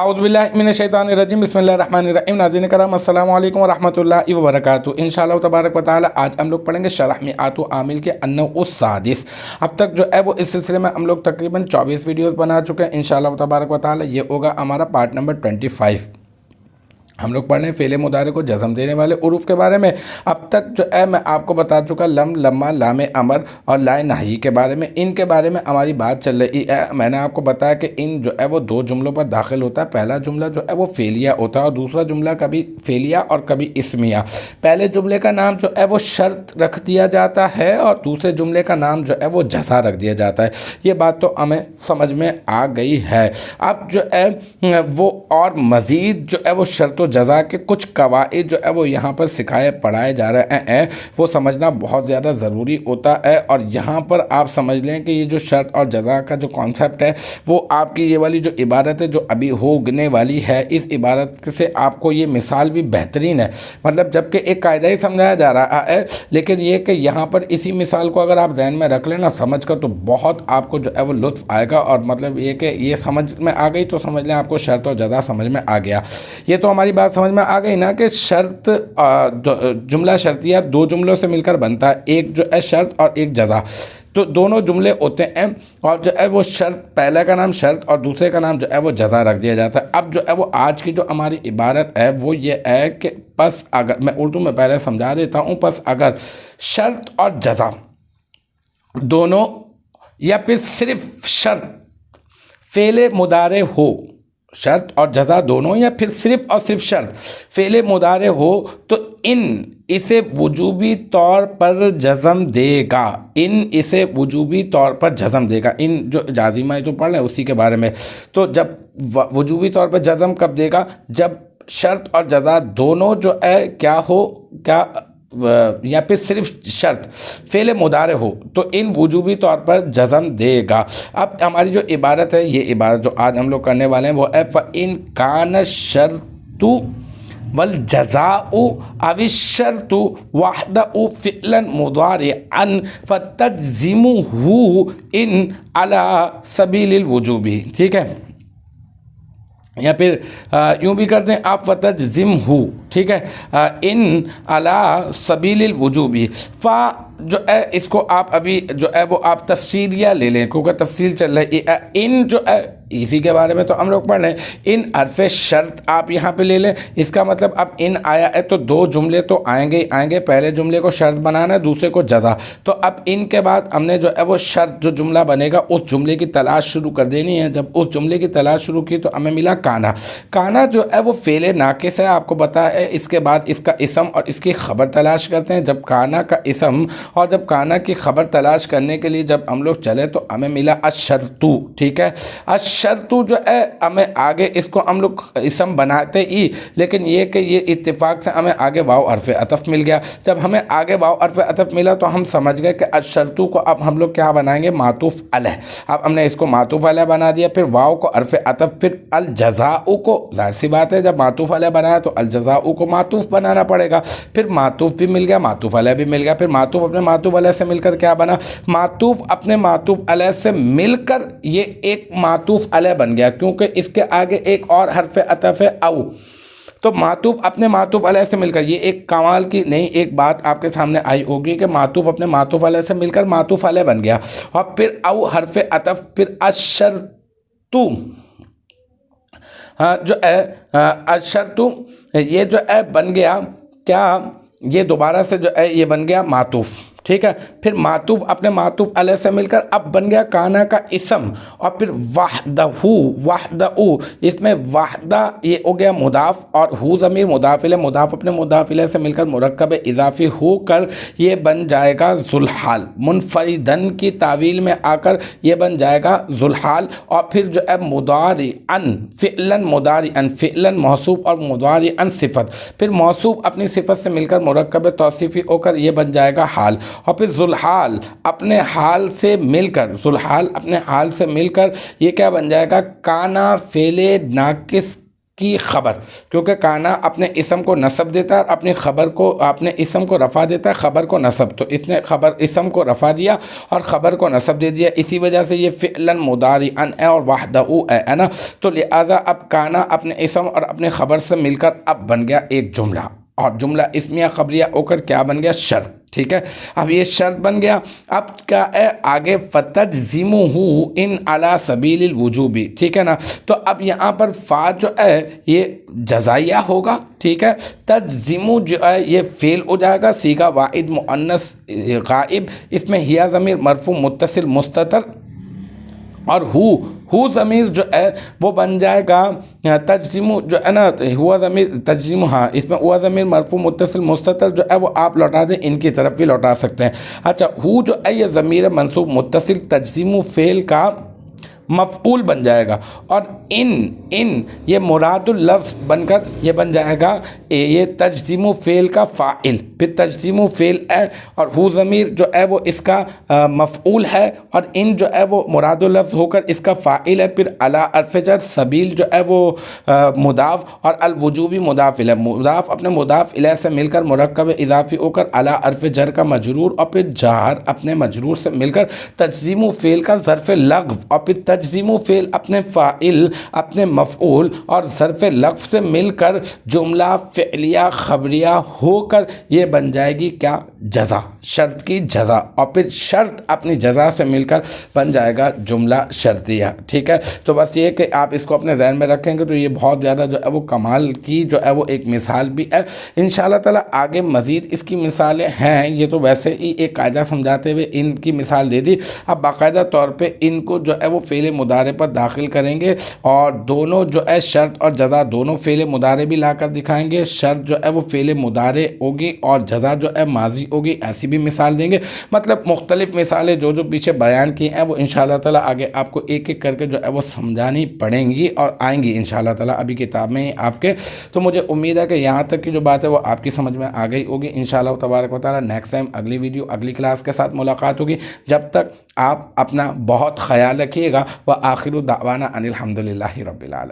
औज़ुबिल्लाहि मिनश्शैतानिर्रजीम बिस्मिल्लाहिर्रहमानिर्रहीम। नाज़रीन करम अस्सलामु अलैकुम वरहमतुल्लाहि वबरकातुहू। इंशाअल्लाह तबारक व तआला आज हम लोग पढ़ेंगे शरह मिआतु आमिल के अन्नउस सादिस। अब तक जो है वो इस सिलसिले में हम लोग तकरीबन 24 वीडियोस बना चुके हैं। इंशाअल्लाह तबारक व तआला ये होगा हमारा पार्ट नंबर 25। हम लोग पढ़ रहे हैं फ़ेल मुदारे को जज़म देने वाले उरूफ के बारे में। अब तक जो है मैं आपको बता चुका लम, लम्मा, लामे अमर और लाए नही के बारे में। इनके बारे में हमारी बात चल रही है। मैंने आपको बताया कि इन जो है वो दो जुमलों पर दाखिल होता है। पहला जुमला जो है वो फ़ेलिया होता है और दूसरा जुमला कभी फ़ेलिया और कभी इस्मिया। पहले जुमले का नाम जो है वो शर्त रख दिया जाता है और दूसरे जुमले का नाम जो है वो जज़ा रख दिया जाता है। ये बात तो हमें समझ में आ गई है। अब जो है वो और मज़ीद जो है वो शर्त जज़ा के कुछ कवाइद जो है वो यहाँ पर सिखाए पढ़ाए जा रहे हैं, वो समझना बहुत ज़्यादा ज़रूरी होता है। और यहाँ पर आप समझ लें कि ये जो शर्त और जज़ा का जो कॉन्सेप्ट है वो आपकी ये वाली जो इबारत है जो अभी होने वाली है, इस इबारत से आपको ये मिसाल भी बेहतरीन है। मतलब जबकि एक कायदा ही समझाया जा रहा है, लेकिन ये कि यहाँ पर इसी मिसाल को अगर आप ज़हन में रख लेना समझ कर, तो बहुत आपको जो है वो लुत्फ़ आएगा। और मतलब ये कि ये समझ में आ गई तो समझ लें आपको शर्त और जज़ा समझ में आ गया। ये तो हमारी बात समझ में आ गई ना कि शर्त जुमला शर्तिया दो जुमलों से मिलकर बनता है, एक जो है शर्त और एक जज़ा। तो दोनों जुमले होते हैं और जो है वो शर्त, पहले का नाम शर्त और दूसरे का नाम जो है वो जज़ा रख दिया जाता है। अब जो है वो आज की जो हमारी इबारत है वो ये है कि बस अगर, मैं उर्दू में पहले समझा देता हूँ, बस अगर शर्त और जज़ा दोनों या फिर सिर्फ शर्त फ़ेल मुदारे हो, शर्त और जज़ा दोनों या फिर सिर्फ और सिर्फ शर्त फ़ेल मुदारे हो, तो इन इसे वजूबी तौर पर जज़म देगा। इन इसे वजूबी तौर पर जज़म देगा। इन जो जाजिमा है तो पढ़ लें उसी के बारे में। तो जब वजूबी तौर पर जज़म कब देगा, जब शर्त और जज़ा दोनों जो है क्या हो, क्या या फिर सिर्फ शर्त फ़ेल मुदारे हो, तो इन वजूबी तौर पर जज़म देगा। अब हमारी जो इबारत है, ये इबारत जो आज हम लोग करने वाले हैं वो है फ़इन कान शर्तु वल जज़ाउ अविश्शर्तु वहदहु फ़िअलन मुदारिअन फ़तज्ज़िमुहु इन अला सबीलिल वजूबी। ठीक है, या फिर यूँ भी करते हैं आप फ़तज्ज़िमहु। ठीक है, इन अला सबीलिल वजूबी। फ़ा जो है इसको आप अभी जो है वो आप तफसीलिया ले लें, क्योंकि तफसील चल रही है। इन जो है इसी के बारे में तो हम लोग पढ़ रहे हैं। इन हरफ़े शर्त आप यहाँ पे ले लें। इसका मतलब अब इन आया है तो दो जुमले तो आएंगे ही आएंगे। पहले जुमले को शर्त बनाना है, दूसरे को जज़ा। तो अब इनके बाद हमने जो है वो शर्त जो जुमला बनेगा उस जुमले की तलाश शुरू कर देनी है। जब उस जुमले की तलाश शुरू की तो हमें मिला काना। काना जो है वो फ़ेल नाक़िस है, आपको पता है। इसके बाद इसका इसम और इसकी ख़बर तलाश करते हैं। जब काना का इसम और जब काना की ख़बर तलाश करने के लिए जब हम लोग चले तो हमें मिला अशर्तु। ठीक है, अशर्तु जो है हमें आगे इसको हम लोग इसम बनाते ही, लेकिन ये कि ये इत्तेफाक से हमें आगे वाव हर्फ़े अतफ़ मिल गया। जब हमें आगे वाव हर्फ़े अतफ़ मिला तो हम समझ गए कि अशर्तु को अब हम लोग क्या बनाएंगे, मातूफ़ अलैह। अब हमने इसको मातूफ़ अलैह बना दिया, फिर वाव को हर्फ़े अतफ़, फिर अल जज़ाउ को, ज़ाहिर सी बात है जब मातूफ़ अलैह बनाया तो अल जज़ाउ को मातूफ़ बनाना पड़ेगा। फिर मातूफ़ भी मिल गया, मातूफ़ अलैह भी मिल गया। फिर मातूफ़ अपने मातूफ़ अलैह से मिलकर क्या बना, मातूफ़ अपने मातूफ़ अलैह से मिलकर ये एक मातूफ़ अलैह बन गया, क्योंकि इसके आगे एक और हर्फ़ अतफ़ है औ। तो मातूफ़ अपने मातूफ़ अलैह से मिलकर, ये एक कमाल की नई एक बात आपके सामने आई होगी कि मातूफ़ अपने मातूफ़ अलैह से मिलकर मातूफ़ अलैह बन गया। और फिर औ हर्फ़ अतफ़, फिर अशर्तु जो है अशर्तु, ये जो है बन गया क्या, ये दोबारा से जो है ये बन गया मातूफ़। ठीक है, फिर मातूफ़ अपने मातूफ़ अलैह से मिलकर अब बन गया काना का इसम। और फिर वहदहु, वहदहु, इसमें वहदा ये हो गया मुदाफ़ और हु ज़मीर मुदाफ़ इलैह, मुदाफ़ अपने मुदाफ़ इलैह से मिलकर मुरक्कब इज़ाफ़ी होकर ये बन जाएगा ज़ुल्हाल। मुनफ़रिदन की तावील में आकर ये बन जाएगा ज़ुल्हाल। और फिर जो है मुदारिअन, फ़िअलन मुदारिअन, फ़िअलन मौसूफ़ और मुदारिअन सिफ़त, फिर मौसूफ़ अपनी सिफ़त से मिलकर मुरक्कब तौसीफ़ी होकर ये बन जाएगा हाल। اور پھر ذوالحال اپنے حال سے مل کر، ذوالحال اپنے حال سے مل کر یہ کیا بن جائے گا؟ کانا فعل ناقص کی خبر، کیونکہ کانا اپنے اسم کو نصب دیتا ہے، اپنی خبر کو، اپنے اسم کو رفع دیتا ہے، خبر کو نصب، تو اس نے اسم کو رفع دیا اور خبر کو نصب دے دیا، اسی وجہ سے یہ فعلا مضارعا ہے اور وحدہ ہے نا، تو لہٰذا اب کانا اپنے اسم اور اپنے خبر سے مل کر اب بن گیا ایک جملہ، اور جملہ اسمیہ خبریہ ہو کر کیا بن گیا؟ شرط، ٹھیک ہے؟ اب یہ شرط بن گیا، اب کیا ہے آگے فتجزمہ ان علی سبیل الوجوب، ٹھیک ہے نا؟ تو اب یہاں پر فا جو ہے یہ جزائیہ ہوگا، ٹھیک ہے؟ تجزمو جو ہے یہ فعل ہو جائے گا، صیغہ واحد مؤنث غائب، اس میں ہیا ضمیر مرفوع متصل مستتر، اور ہو ضمیر جو ہے وہ بن جائے گا تجزیمو جو ہے نا، ہوا ضمیر تجزیمو، ہاں اس میں ہوا ضمیر مرفوع متصل مستتر جو ہے وہ آپ لوٹا دیں، ان کی طرف بھی لوٹا سکتے ہیں۔ اچھا، ہو جو ہے یہ ضمیر منصوب متصل تجزیمو فعل کا مفعول بن جائے گا، اور ان یہ مراد اللفظ بن کر یہ بن جائے گا یہ تجزیم فعل کا فاعل، پھر تجزیم فعل ہے اور ہو ضمیر جو ہے وہ اس کا مفعول ہے، اور ان جو ہے وہ مراد اللفظ ہو کر اس کا فاعل ہے، پھر علی حرف جر، سبیل جو ہے وہ مضاف، اور الوجوبی مضاف الیہ، مضاف اپنے مضاف الیہ سے مل کر مرکب اضافی ہو کر علی حرف جر کا مجرور، اور پھر جار اپنے مجرور سے مل کر تجزیم فعل کا ظرف لغو، اور پھر تجزیم فعل اپنے فاعل اپنے مفعول اور ظرف لغو سے مل کر جملہ فعلیہ خبریہ ہو کر یہ بن جائے گی کیا؟ جزا، شرط کی جزا، اور پھر شرط اپنی جزا سے مل کر بن جائے گا جملہ شرطیہ، ٹھیک ہے؟ تو بس یہ کہ آپ اس کو اپنے ذہن میں رکھیں گے تو یہ بہت زیادہ جو ہے وہ کمال کی جو ہے وہ ایک مثال بھی ہے۔ انشاءاللہ تعالی آگے مزید اس کی مثالیں ہیں، یہ تو ویسے ہی ایک قاعدہ سمجھاتے ہوئے ان کی مثال دے دی، اب باقاعدہ طور پہ ان کو جو ہے وہ فعل مضارع پر داخل کریں گے، اور دونوں جو ہے شرط اور جزا دونوں فعل مضارع بھی لا کر دکھائیں گے، شرط جو ہے وہ فعل مضارع ہوگی اور جزا جو ہے ماضی ہوگی، ایسی بھی مثال دیں گے، مطلب مختلف مثالیں جو پیچھے بیان کی ہیں وہ انشاءاللہ تعالی آگے آپ کو ایک ایک کر کے جو ہے وہ سمجھانی پڑیں گی اور آئیں گی انشاءاللہ تعالی ابھی کتاب میں آپ کے۔ تو مجھے امید ہے کہ یہاں تک کی جو بات ہے وہ آپ کی سمجھ میں آ گئی ہوگی انشاءاللہ تبارک و تعالی۔ نیکسٹ ٹائم اگلی ویڈیو اگلی کلاس کے ساتھ ملاقات ہوگی، جب تک آپ اپنا بہت خیال رکھیے گا، وآخر دعوانا ان الحمدللہ رب العالمین۔